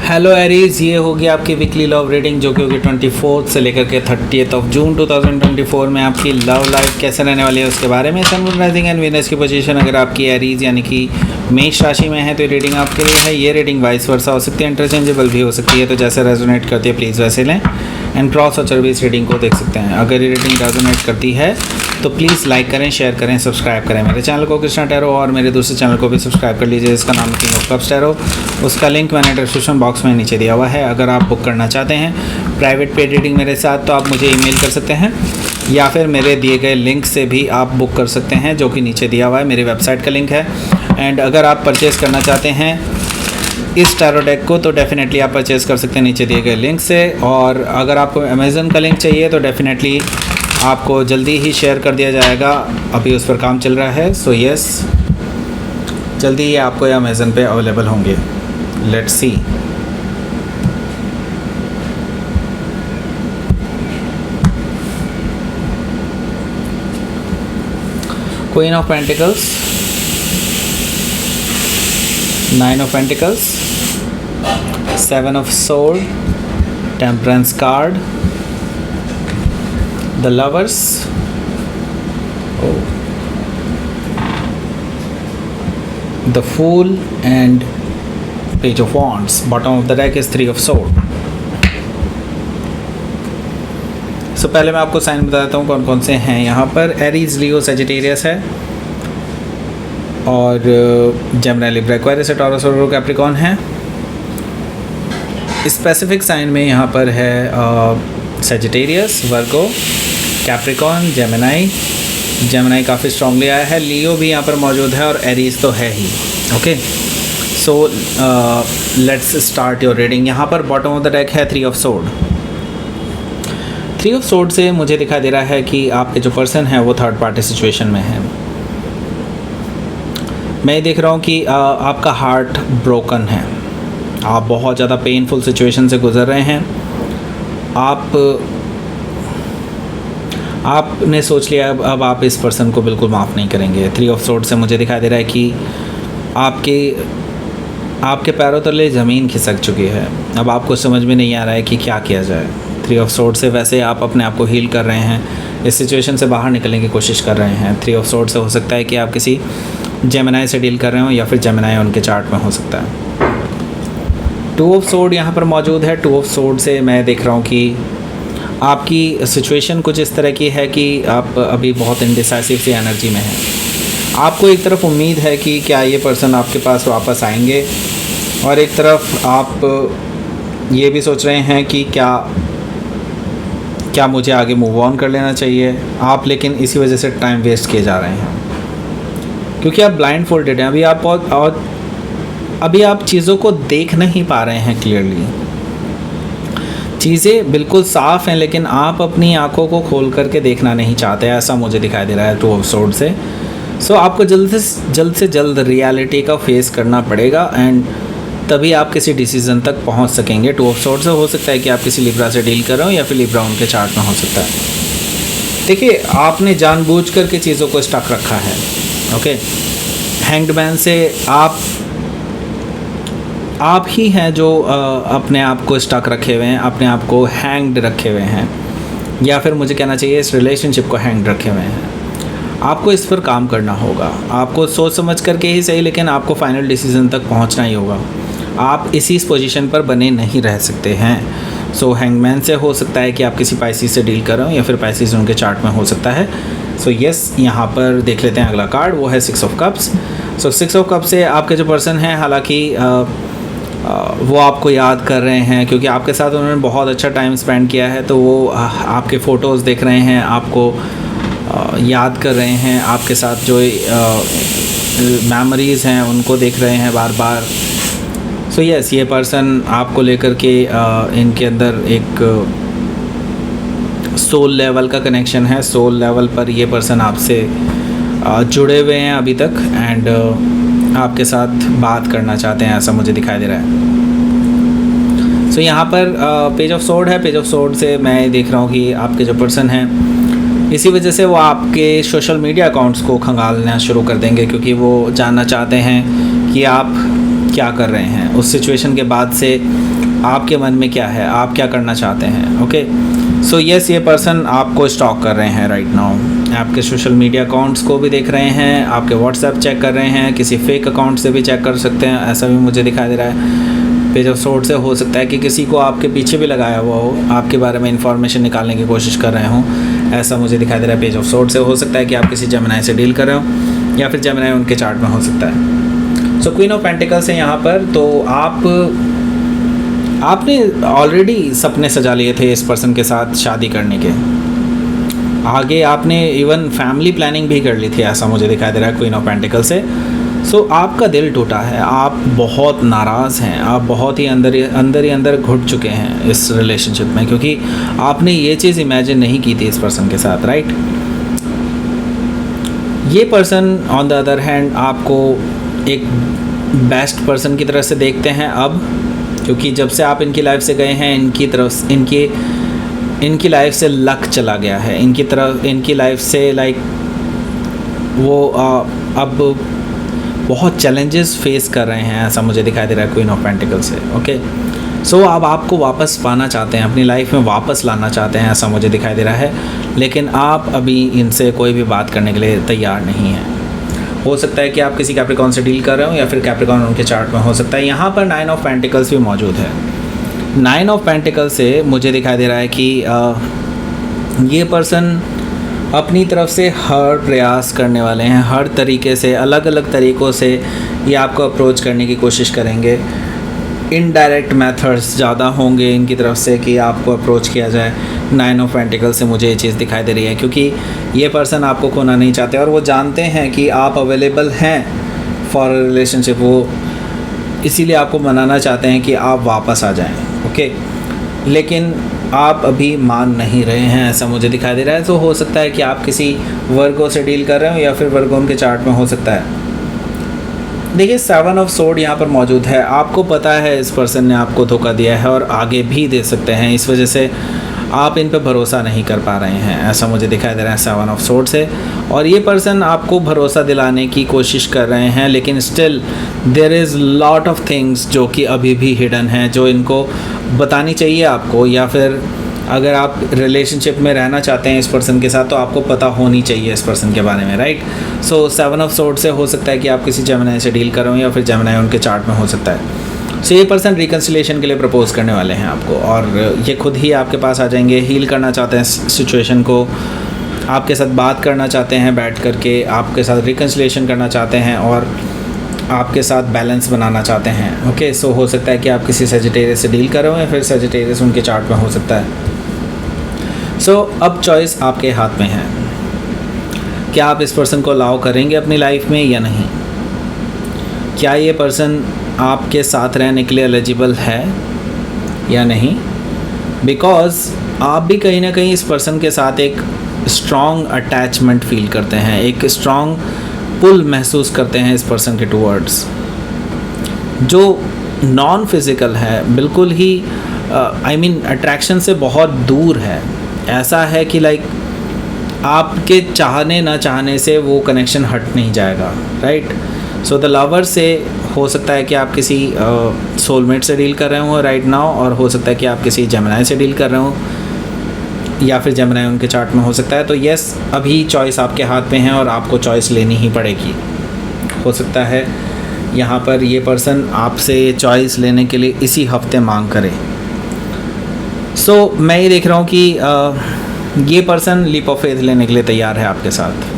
Hello Aries, ये होगी आपकी वीकली लव रीडिंग जो कि होगी 24 से लेकर के 30 जून 2024 में आपकी लव लाइफ कैसे रहने वाली है उसके बारे में। सन, मून, राइजिंग एंड वीनस की पोजीशन अगर आपकी एरीज यानी कि मेष राशि में है तो ये रीडिंग आपके लिए है। ये रीडिंग वाइस वर्सा हो सकती है, इंटरचेंजेबल भी हो सकती है, तो जैसे रेजोनेट करती है प्लीज़ वैसे लें। एंड क्रॉस और भी इस रीडिंग को देख सकते हैं। अगर ये रीडिंग रेजोनेट करती है तो प्लीज़ लाइक करें, शेयर करें, सब्सक्राइब करें मेरे चैनल को कृष्णा टैरो, और मेरे दूसरे चैनल को भी सब्सक्राइब कर लीजिए जिसका नाम है किंग ऑफ कप्स टैरो। उसका लिंक मैंने डिस्क्रिप्शन बॉक्स में नीचे दिया हुआ है। अगर आप बुक करना चाहते हैं प्राइवेट पेड रीडिंग मेरे साथ तो आप मुझे ईमेल कर सकते हैं या फिर मेरे दिए गए लिंक से भी आप बुक कर सकते हैं जो कि नीचे दिया हुआ है, मेरी वेबसाइट का लिंक है। एंड अगर आप परचेज़ करना चाहते हैं इस टैरो डेक को तो डेफिनेटली आप परचेज़ कर सकते हैं नीचे दिए गए लिंक से। और अगर आपको अमेज़न का लिंक चाहिए तो डेफिनेटली आपको जल्दी ही शेयर कर दिया जाएगा, अभी उस पर काम चल रहा है। सो यस, जल्दी ही आपको ये अमेज़न पे अवेलेबल होंगे। Let's see. Queen of pentacles, 9 of pentacles, 7 of sword, temperance card, the lovers, the fool and page of wands. Bottom of the deck is 3 of sword. So पहले मैं आपको sign बताता हूँ कौन कौन से हैं यहाँ पर। एरीज, लियो, सजिटेरियस है, और जेमिनी, लिब्रा, एक्वेरियस, टॉरस और कैप्रिकॉर्न है। स्पेसिफिक साइन में यहाँ पर है सजिटेरियस, वर्गो, कैप्रिकॉर्न, जेमिनी काफ़ी स्ट्रांगली आया है, लियो भी यहाँ पर मौजूद है और एरीज तो है ही। Okay, so let's start your reading. यहाँ पर बॉटम ऑफ द डेक है 3 ऑफ सोर्ड। 3 ऑफ सोर्ड से मुझे दिखाई दे रहा है कि आपके जो पर्सन है वो थर्ड पार्टी सिचुएशन में है। मैं देख रहा हूँ कि आपका हार्ट ब्रोकन है, आप बहुत ज़्यादा पेनफुल सिचुएशन से गुजर रहे हैं। आपने सोच लिया अब आप इस पर्सन को बिल्कुल माफ़ नहीं करेंगे। 3 ऑफ सोर्ड से मुझे दिखाई दे रहा है कि आपके पैरों तले ज़मीन खिसक चुकी है। अब आपको समझ में नहीं आ रहा है कि क्या किया जाए। 3 ऑफ सोर्ड से वैसे आप अपने आप को हील कर रहे हैं, इस सिचुएशन से बाहर निकलने की कोशिश कर रहे हैं। 3 ऑफ सोर्ड से हो सकता है कि आप किसी जेमिनी से डील कर रहे हो या फिर जेमिनी उनके चार्ट में हो सकता है। 2 ऑफ सोर्ड यहाँ पर मौजूद है। 2 ऑफ सोर्ड से मैं देख रहा हूँ कि आपकी सिचुएशन कुछ इस तरह की है कि आप अभी बहुत इंडिसाइसिव सी एनर्जी में हैं। आपको एक तरफ उम्मीद है कि क्या ये पर्सन आपके पास वापस आएंगे, और एक तरफ आप ये भी सोच रहे हैं कि क्या मुझे आगे मूव ऑन कर लेना चाहिए। आप लेकिन इसी वजह से टाइम वेस्ट किए जा रहे हैं क्योंकि आप ब्लाइंड फोल्डेड हैं। अभी आप चीज़ों को देख नहीं पा रहे हैं क्लियरली। चीज़ें बिल्कुल साफ़ हैं लेकिन आप अपनी आंखों को खोल करके देखना नहीं चाहते, ऐसा मुझे दिखाई दे रहा है 2 ऑफ सोर्ड से। सो आपको जल्द से जल्द रियलिटी का फेस करना पड़ेगा एंड तभी आप किसी डिसीज़न तक पहुंच सकेंगे। 2 ऑफ सोर्ड से हो सकता है कि आप किसी लिब्रा से डील कर रहे हो या फिर लिब्रा उनके चार्ट में हो सकता है। देखिए, आपने जानबूझ करके चीज़ों को स्टक रखा है। ओके, हैंग्ड मैन से आप ही हैं जो अपने आप को स्टक रखे हुए हैं, अपने आप को हैंग्ड रखे हुए हैं, या फिर मुझे कहना चाहिए इस रिलेशनशिप को हैंग्ड रखे हुए हैं। आपको इस पर काम करना होगा। आपको सोच समझ करके ही सही लेकिन आपको फाइनल डिसीजन तक पहुंचना ही होगा। आप इसी पोजीशन पर बने नहीं रह सकते हैं। सो हैंगमैन से हो सकता है कि आप किसी पाइसिस से डील कर रहे हो या फिर पाइसिस उनके चार्ट में हो सकता है। सो यस, यहाँ पर देख लेते हैं अगला कार्ड, वो है 6 of cups. So 6 of cups से आपके जो पर्सन हैं, हालांकि वो आपको याद कर रहे हैं क्योंकि आपके साथ उन्होंने बहुत अच्छा टाइम स्पेंड किया है, तो वो आपके फ़ोटोज़ देख रहे हैं, आपको याद कर रहे हैं, आपके साथ जो मेमोरीज़ हैं उनको देख रहे हैं बार बार। सो यस, ये पर्सन आपको लेकर के इनके अंदर एक सोल लेवल का कनेक्शन है। सोल लेवल पर ये पर्सन आपसे जुड़े हुए हैं अभी तक एंड आपके साथ बात करना चाहते हैं, ऐसा मुझे दिखाई दे रहा है। सो यहाँ पर पेज ऑफ सोर्ड है। पेज ऑफ सोर्ड से मैं देख रहा हूँ कि आपके जो पर्सन हैं, इसी वजह से वो आपके सोशल मीडिया अकाउंट्स को खंगालना शुरू कर देंगे क्योंकि वो जानना चाहते हैं कि आप क्या कर रहे हैं, उस सिचुएशन के बाद से आपके मन में क्या है, आप क्या करना चाहते हैं। ओके, सो यस, ये पर्सन आपको स्टॉक कर रहे हैं राइट नाउ। आपके सोशल मीडिया अकाउंट्स को भी देख रहे हैं, आपके व्हाट्सएप चेक कर रहे हैं, किसी फेक अकाउंट से भी चेक कर सकते हैं, ऐसा भी मुझे दिखाई दे रहा है। पेज ऑफ सोर्ड से हो सकता है कि किसी को आपके पीछे भी लगाया हुआ हो, आपके बारे में इंफॉर्मेशन निकालने की कोशिश कर रहे हों, ऐसा मुझे दिखाई दे रहा है। पेज ऑफ सोर्ड से हो सकता है कि आप किसी जेमिनी से डील कर रहे हो या फिर जेमिनी उनके चार्ट में हो सकता है। सो क्वीन ऑफ पेंटिकल्स है यहाँ पर। तो आपने ऑलरेडी सपने सजा लिए थे इस पर्सन के साथ शादी करने के, आगे आपने इवन फैमिली प्लानिंग भी कर ली थी, ऐसा मुझे दिखाई दे रहा है क्वीन ऑफ पेंटिकल से। सो आपका दिल टूटा है, आप बहुत नाराज़ हैं, आप बहुत ही अंदर घुट चुके हैं इस रिलेशनशिप में, क्योंकि आपने ये चीज़ इमेजिन नहीं की थी इस पर्सन के साथ, राइट। ये person on the other hand आपको एक बेस्ट पर्सन की तरह से देखते हैं अब, क्योंकि जब से आप इनकी लाइफ से गए हैं, इनकी लाइफ से लक चला गया है, इनकी लाइफ से लाइक वो अब बहुत चैलेंजेस फेस कर रहे हैं, ऐसा मुझे दिखाई दे रहा है क्वीन ऑफ पेंटिकल से। ओके, सो अब आपको वापस पाना चाहते हैं, अपनी लाइफ में वापस लाना चाहते हैं, ऐसा मुझे दिखाई दे रहा है, लेकिन आप अभी इनसे कोई भी बात करने के लिए तैयार नहीं हैं। हो सकता है कि आप किसी कैप्रिकॉन से डील कर रहे हो या फिर कैप्रिकॉन उनके चार्ट में हो सकता है। यहाँ पर 9 ऑफ पेंटिकल्स भी मौजूद है। 9 ऑफ पेंटिकल्स से मुझे दिखाई दे रहा है कि ये पर्सन अपनी तरफ से हर प्रयास करने वाले हैं, हर तरीके से, अलग अलग तरीक़ों से ये आपको अप्रोच करने की कोशिश करेंगे। इनडायरेक्ट मेथड्स ज़्यादा होंगे इनकी तरफ से कि आपको अप्रोच किया जाए। 9 ऑफ पेंटिकल्स से मुझे ये चीज़ दिखाई दे रही है, क्योंकि ये पर्सन आपको खोना नहीं चाहते और वो जानते हैं कि आप अवेलेबल हैं फॉर अ रिलेशनशिप। वो इसीलिए आपको मनाना चाहते हैं कि आप वापस आ जाएं। ओके, लेकिन आप अभी मान नहीं रहे हैं, ऐसा मुझे दिखाई दे रहा है। तो हो सकता है कि आप किसी वर्गो से डील कर रहे हो या फिर वर्गो उनके चार्ट में हो सकता है। देखिए, 7 ऑफ सोर्ड यहाँ पर मौजूद है। आपको पता है इस पर्सन ने आपको धोखा दिया है और आगे भी दे सकते हैं, इस वजह से आप इन पे भरोसा नहीं कर पा रहे हैं, ऐसा मुझे दिखाई दे रहा है 7 ऑफ सोर्ड से। और ये पर्सन आपको भरोसा दिलाने की कोशिश कर रहे हैं, लेकिन still there is lot of things जो कि अभी भी हिडन हैं, जो इनको बतानी चाहिए आपको, या फिर अगर आप रिलेशनशिप में रहना चाहते हैं इस पर्सन के साथ तो आपको पता होनी चाहिए इस पर्सन के बारे में, राइट। सो 7 ऑफ सोर्ड से हो सकता है कि आप किसी जेमिनी से डील कर रहे हो या फिर जेमिनी उनके चार्ट में हो सकता है। सो ये पर्सन रिकन्सिलिएशन के लिए प्रपोज करने वाले हैं आपको, और ये खुद ही आपके पास आ जाएंगे। हील करना चाहते हैं सिचुएशन को, आपके साथ बात करना चाहते हैं बैठ करके, आपके साथ रिकन्सिलिएशन करना चाहते हैं और आपके साथ बैलेंस बनाना चाहते हैं। ओके, सो हो सकता है कि आप किसी सजिटेरियस से डील कर रहे हो या फिर सजिटेरियस उनके चार्ट में हो सकता है। सो अब चॉइस आपके हाथ में है, क्या आप इस पर्सन को अलाउ करेंगे अपनी लाइफ में या नहीं। क्या ये पर्सन आपके साथ रहने के लिए एलिजिबल है या नहीं, बिकॉज़ आप भी कहीं ना कहीं इस पर्सन के साथ एक स्ट्रॉन्ग अटैचमेंट फील करते हैं, एक स्ट्रॉन्ग पुल महसूस करते हैं इस पर्सन के टूवर्ड्स, जो नॉन फिज़िकल है, बिल्कुल ही अट्रैक्शन से बहुत दूर है। ऐसा है कि लाइक आपके चाहने ना चाहने से वो कनेक्शन हट नहीं जाएगा, राइट। सो द लवर से हो सकता है कि आप किसी सोलमेट से डील कर रहे हो राइट नाउ, और हो सकता है कि आप किसी जेमिनी से डील कर रहे हो या फिर जेमिनी उनके चार्ट में हो सकता है। तो यस, अभी चॉइस आपके हाथ में है और आपको चॉइस लेनी ही पड़ेगी। हो सकता है यहाँ पर ये पर्सन आपसे चॉइस लेने के लिए इसी हफ्ते मांग करे। सो मैं ये देख रहा हूँ कि ये पर्सन लीप ऑफ फेथ लेने के लिए तैयार है आपके साथ।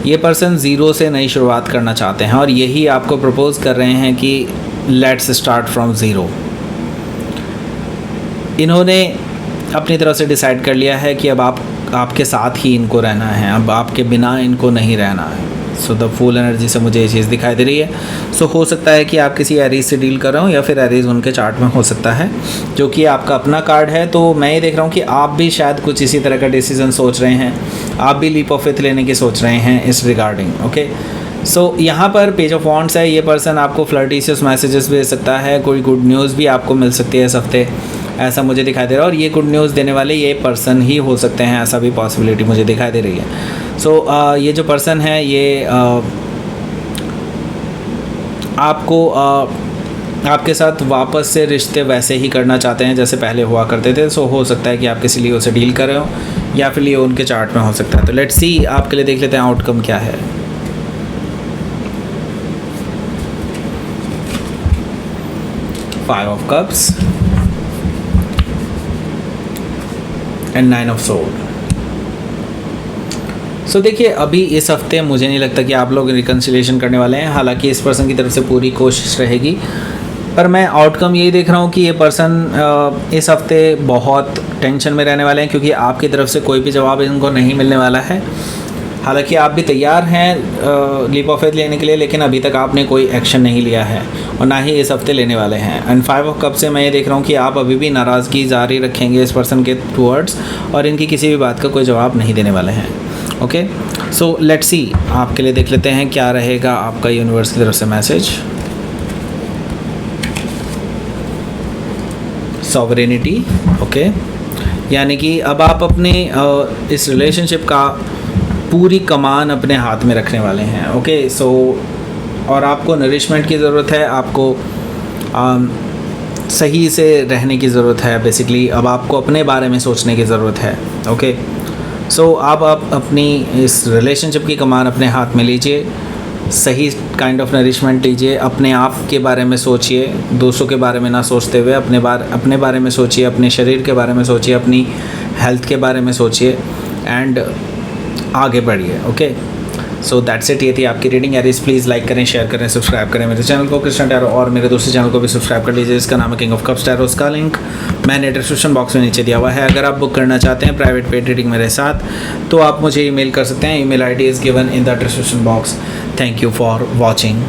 ये पर्सन ज़ीरो से नई शुरुआत करना चाहते हैं और यही आपको प्रपोज कर रहे हैं कि लेट्स स्टार्ट फ्रॉम ज़ीरो। इन्होंने अपनी तरफ से डिसाइड कर लिया है कि अब आपके साथ ही इनको रहना है, अब आपके बिना इनको नहीं रहना है। सो द फुल एनर्जी से मुझे ये चीज़ दिखाई दे रही है। सो हो सकता है कि आप किसी एरीज से डील कर रहे हो या फिर एरीज उनके चार्ट में हो सकता है, जो कि आपका अपना कार्ड है। तो मैं ये देख रहा हूँ कि आप भी शायद कुछ इसी तरह का डिसीजन सोच रहे हैं, आप भी लीप ऑफ फेथ लेने की सोच रहे हैं इस रिगार्डिंग। ओके, सो यहाँ पर पेज ऑफ वॉन्ड्स है। ये पर्सन आपको फ्लर्टिशियस मैसेजेस भेज सकता है, कोई गुड न्यूज़ भी आपको मिल सकती है इस हफ्ते, ऐसा मुझे दिखाई दे रहा है। और ये गुड न्यूज़ देने वाले ये पर्सन ही हो सकते हैं, ऐसा भी पॉसिबिलिटी मुझे दिखाई दे रही है। सो ये जो पर्सन है ये आपको आपके साथ वापस से रिश्ते वैसे ही करना चाहते हैं जैसे पहले हुआ करते थे। सो हो सकता है कि आप किसी लियो से डील कर रहे हो या फिर लियो उनके चार्ट में हो सकता है। तो लेट्स सी आपके लिए देख लेते हैं आउटकम क्या है। Five of cups and nine of sword. So देखिए, अभी इस हफ्ते मुझे नहीं लगता कि आप लोग रिकन्सिलिएशन करने वाले हैं, हालांकि इस पर्सन की तरफ से पूरी कोशिश रहेगी, पर मैं आउटकम यही देख रहा हूँ कि ये पर्सन इस हफ्ते बहुत टेंशन में रहने वाले हैं, क्योंकि आपकी तरफ से कोई भी जवाब इनको नहीं मिलने वाला है। हालांकि आप भी तैयार हैं लीप ऑफ फेथ लेने के लिए, लेकिन अभी तक आपने कोई एक्शन नहीं लिया है और ना ही इस हफ्ते लेने वाले हैं। एंड फाइव ऑफ कप से मैं ये देख रहा हूँ कि आप अभी भी नाराज़गी जारी रखेंगे इस पर्सन के टूवर्ड्स और इनकी किसी भी बात का कोई जवाब नहीं देने वाले हैं। ओके, सो लेट्स सी आपके लिए देख लेते हैं क्या रहेगा आपका यूनिवर्स की तरफ से मैसेज। सॉवरेनिटी, ओके, यानी कि अब आप अपने इस रिलेशनशिप का पूरी कमान अपने हाथ में रखने वाले हैं। ओके, सो और आपको नरिशमेंट की ज़रूरत है, आपको सही से रहने की ज़रूरत है। बेसिकली अब आपको अपने बारे में सोचने की ज़रूरत है। ओके, सो आप अपनी इस रिलेशनशिप की कमान अपने हाथ में लीजिए, सही काइंड ऑफ नरिशमेंट लीजिए, अपने आप के बारे में सोचिए, दूसरों के बारे में ना सोचते हुए अपने बारे में सोचिए, अपने शरीर के बारे में सोचिए, अपनी हेल्थ के बारे में सोचिए एंड आगे बढ़िए। Okay, so that's it. ये थी आपकी रीडिंग। एरीज प्लीज़ लाइक करें, शेयर करें, सब्सक्राइब करें मेरे चैनल को कृष्णा टैरो, और मेरे दूसरे चैनल को भी सब्सक्राइब कर लीजिए जिसका नाम है किंग ऑफ कप्स टैरो। उसका लिंक मैंने डिस्क्रिप्शन बॉक्स में नीचे दिया हुआ है। अगर आप बुक करना चाहते हैं प्राइवेट पेड रीडिंग मेरे साथ, तो आप मुझे ईमेल कर सकते हैं। Email ID is given in the description box. Thank you for watching.